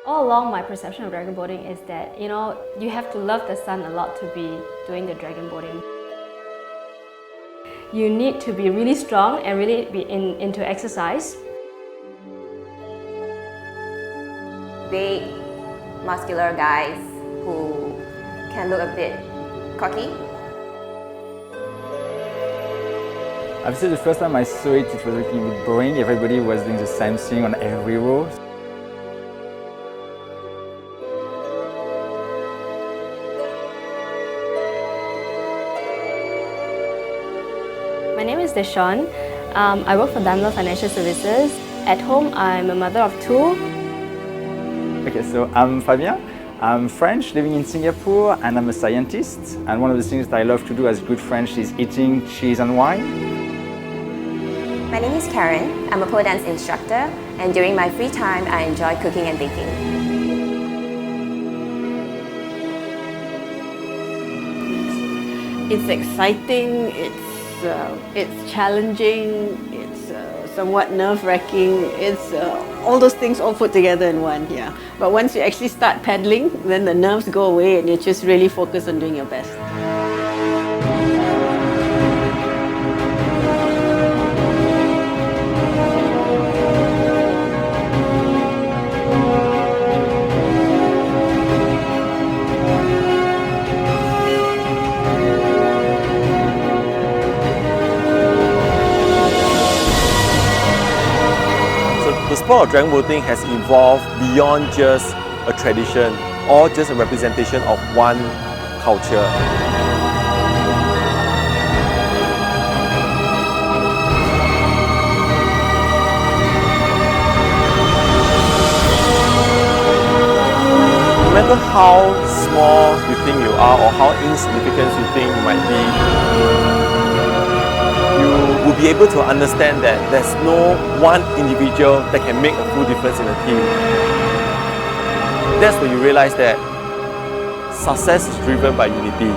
All along, my perception of dragon boating is that, you have to love the sun a lot to be doing the dragon boating. You need to be really strong and really be into exercise. Big, muscular guys who can look a bit cocky. Obviously, the first time I saw it, it was a little bit boring. Everybody was doing the same thing on every row. My name is Deshawn. I work for Daimler Financial Services. At home, I'm a mother of 2. Okay, so I'm Fabien. I'm French, living in Singapore, and I'm a scientist. And one of the things that I love to do as good French is eating cheese and wine. My name is Karen. I'm a pole dance instructor, and during my free time, I enjoy cooking and baking. It's exciting, it's challenging, it's somewhat nerve-wracking, it's all those things all put together in one, yeah. But once you actually start paddling, then the nerves go away and you just really focus on doing your best. The sport of dragon boating has evolved beyond just a tradition or just a representation of one culture. No matter how small you think you are or how insignificant you think you might be, you will be able to understand that there's no one individual that can make a full difference in a team. That's when you realize that success is driven by unity.